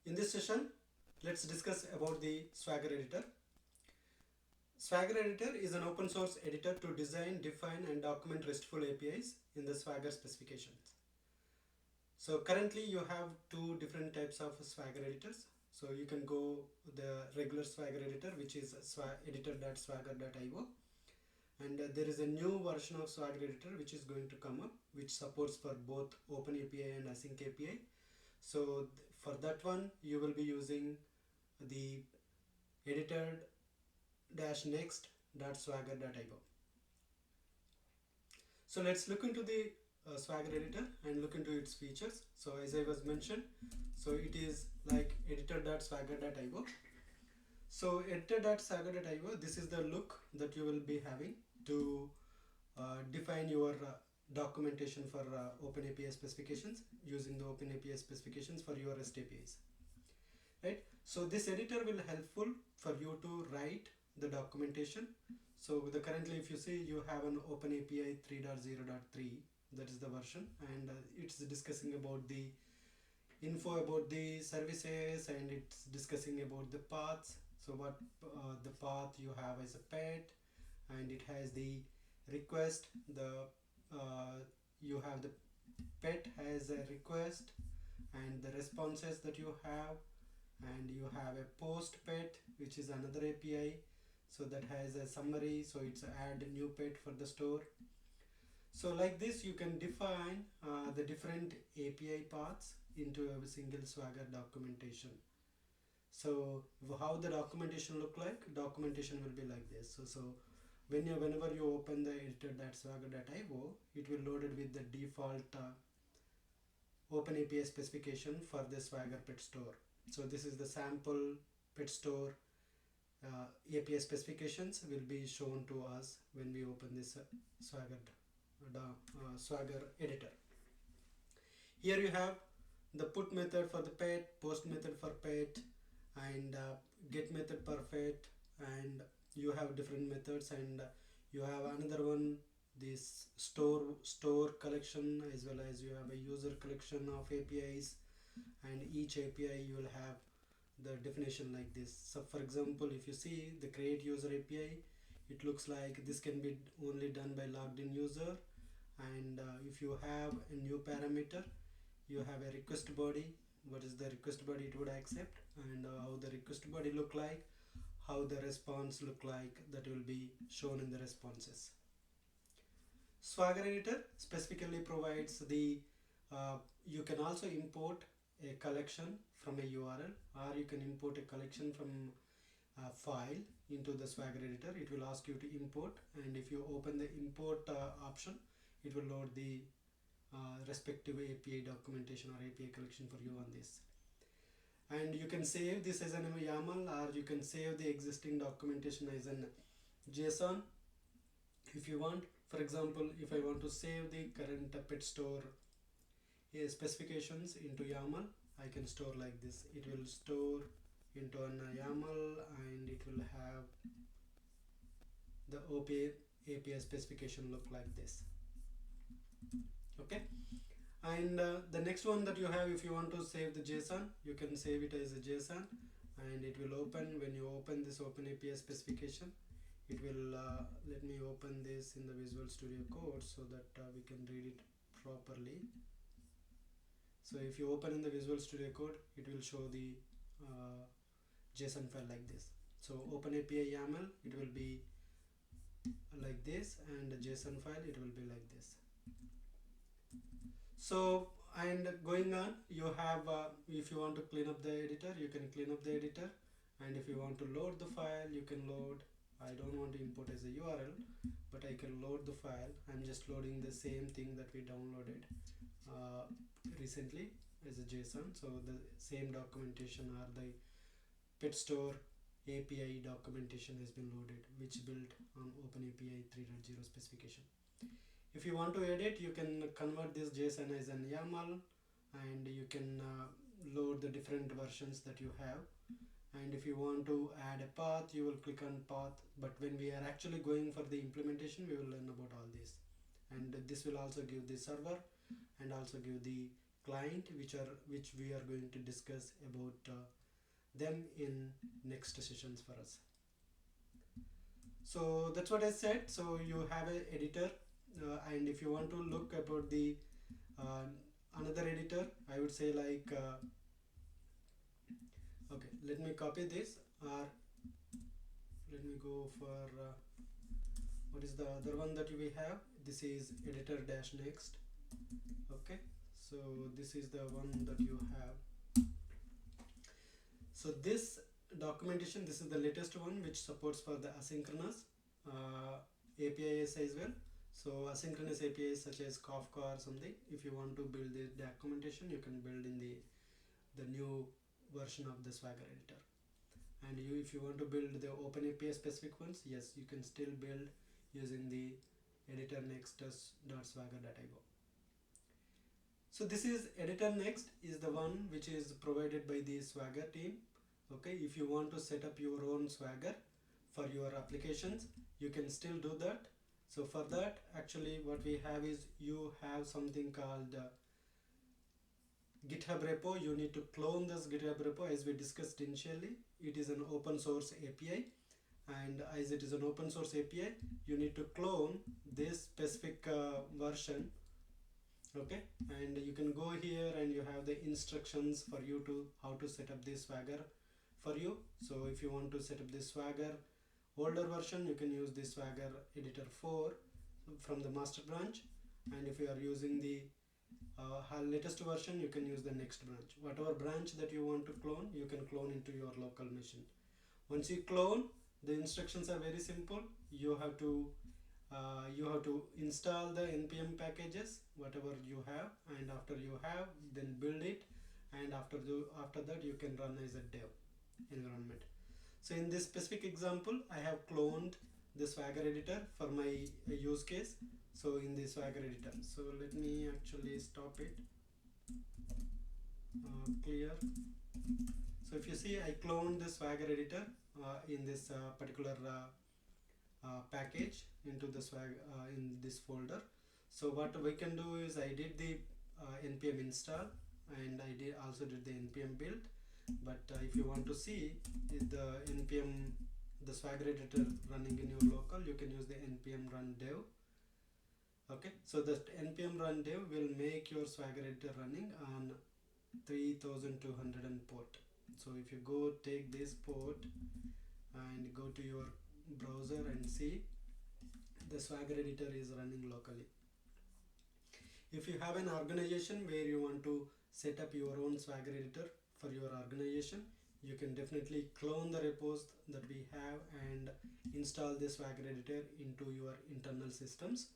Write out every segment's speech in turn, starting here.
In this session, let's discuss about the Swagger editor. Swagger editor is an open source editor to design, define and document RESTful APIs in the Swagger specifications. So currently you have two different types of Swagger editors. So you can go the regular Swagger editor, which is editor.swagger.io, and there is a new version of Swagger editor which is going to come up, which supports for both OpenAPI and Async API. So for that one you will be using the editor-next.swagger.io. So let's look into the Swagger editor and look into its features. So as I was mentioned, so it is like editor.swagger.io. So editor.swagger.io, this is the look that you will be having to define your documentation for OpenAPI specifications, using the OpenAPI specifications for your REST APIs. Right? So this editor will helpful for you to write the documentation. So currently if you see, you have an OpenAPI 3.0.3, that is the version, and it's discussing about the info about the services, and it's discussing about the paths. So what the path you have as a pet, and it has the request, the you have the pet has a request and the responses that you have, and you have a post pet which is another API, so that has a summary, so it's add a new pet for the store. So like this you can define the different API paths into a single Swagger documentation. So how the documentation look like? Documentation will be like this. So whenever you open the editor.swagger.io, it will loaded with the default OpenAPI specification for the Swagger pet store. So this is the sample pet store API specifications will be shown to us when we open this Swagger editor. Here you have the put method for the pet, post method for pet, and get method per pet, and you have different methods, and you have another one, this store collection, as well as you have a user collection of APIs, and each API you will have the definition like this. So for example, if you see the create user API, it looks like this can be only done by logged in user, and if you have a new parameter, you have a request body. What is the request body it would accept, and how the request body look like, how the response look like, that will be shown in the responses. Swagger editor specifically provides the you can also import a collection from a URL, or you can import a collection from a file into the Swagger editor. It will ask you to import, and if you open the import option, it will load the respective API documentation or API collection for you on this. And you can save this as an YAML, or you can save the existing documentation as an JSON if you want. For example, if I want to save the current pet store specifications into YAML, I can store like this. It will store into an YAML, and it will have the API specification look like this. Okay, and the next one that you have, if you want to save the JSON, you can save it as a JSON, and it will open when you open this OpenAPI specification. It will let me open this in the Visual Studio Code so that we can read it properly. So if you open in the Visual Studio Code, it will show the JSON file like this. So OpenAPI YAML, it will be like this, and the JSON file, it will be like this. So, and going on, you have if you want to clean up the editor, you can clean up the editor, and if you want to load the file, you can load. I don't want to import as a URL, but I can load the file. I'm just loading the same thing that we downloaded recently as a JSON. So the same documentation, or the pet store API documentation has been loaded, which built on OpenAPI 3.0 specification. If you want to edit, you can convert this JSON as an YAML, and you can load the different versions that you have. And if you want to add a path, you will click on path. But when we are actually going for the implementation, we will learn about all this. And this will also give the server and also give the client, which we are going to discuss about them in next sessions for us. So that's what I said. So you have an editor, and if you want to look about the another editor, I would say like okay, let me copy this, or let me go for what is the other one that we have. This is editor dash next. Okay, so this is the one that you have. So this documentation, this is the latest one which supports for the asynchronous APIs as well. So asynchronous APIs such as Kafka or something, if you want to build the documentation, you can build in the new version of the Swagger editor. And if you want to build the OpenAPI specific ones, yes, you can still build using the editor next.swagger.io. So this is editor next is the one which is provided by the Swagger team. Okay, if you want to set up your own Swagger for your applications, you can still do that. So for that, actually what we have is you have something called GitHub repo. You need to clone this GitHub repo as we discussed initially. It is an open source API, and as it is an open source API, you need to clone this specific version. Okay, and you can go here and you have the instructions for you to how to set up this Swagger for you. So if you want to set up this Swagger older version, you can use this Swagger editor 4 from the master branch, and if you are using the latest version, you can use the next branch. Whatever branch that you want to clone, you can clone into your local machine. Once you clone, the instructions are very simple. You have to install the npm packages whatever you have, and after you have, then build it, and after that you can run as a dev environment. So in this specific example, I have cloned the Swagger editor for my use case. So in the Swagger editor, so let me actually stop it, clear. So if you see, I cloned the Swagger editor in this particular package into the in this folder. So what we can do is I did the npm install, and I also did the npm build. But if you want to see the Swagger editor running in your local, you can use the npm run dev. Okay, so the npm run dev will make your Swagger editor running on 3200 port. So if you go take this port and go to your browser and see, the Swagger editor is running locally. If you have an organization where you want to set up your own Swagger editor for your organization, you can definitely clone the repos that we have and install the Swagger editor into your internal systems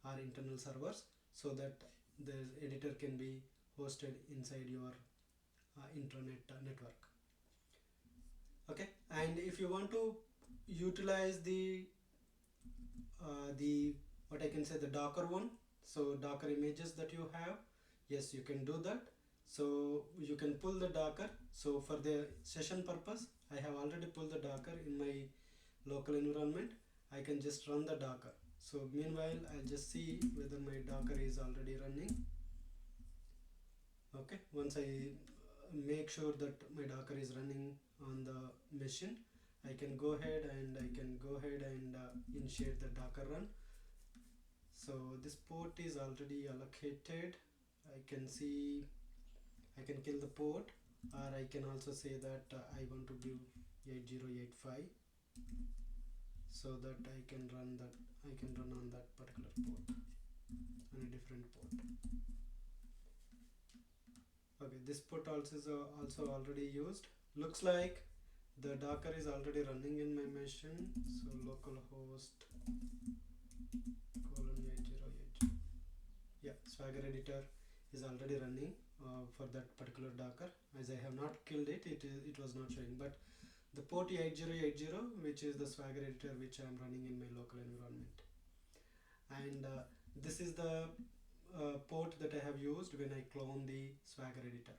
or internal servers, so that the editor can be hosted inside your intranet network. Okay, and if you want to utilize the what I can say, the Docker one, so Docker images that you have, yes, you can do that. So you can pull the Docker. So for the session purpose, I have already pulled the Docker in my local environment. I can just run the Docker. So meanwhile, I'll just see whether my Docker is already running. Okay, once I make sure that my Docker is running on the machine, I can go ahead and initiate the Docker run. So this port is already allocated. I can see, I can kill the port, or I can also say that I want to give 8085, so that I can run on that particular port, on a different port. Okay, this port also is also already used. Looks like the Docker is already running in my machine. So localhost :8080. Yeah, Swagger editor is already running for that particular Docker. As I have not killed it, it was not showing. But the port 8080, which is the Swagger editor which I am running in my local environment, and this is the port that I have used when I clone the Swagger editor.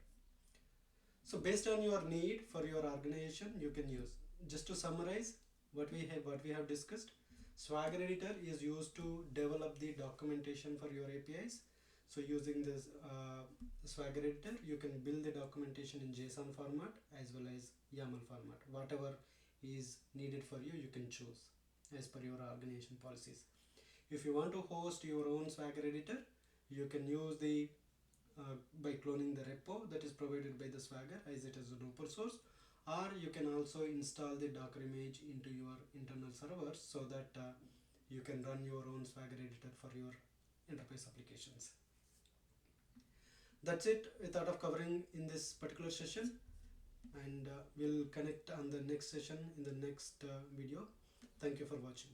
So based on your need for your organization, you can use. Just to summarize what we have discussed, Swagger editor is used to develop the documentation for your APIs. So using this Swagger editor, you can build the documentation in JSON format as well as YAML format. Whatever is needed for you, you can choose as per your organization policies. If you want to host your own Swagger editor, you can use the by cloning the repo that is provided by the Swagger, as it is an open source, or you can also install the Docker image into your internal servers so that you can run your own Swagger editor for your enterprise applications. That's it we thought of covering in this particular session, and we'll connect on the next session in the next video. Thank you for watching.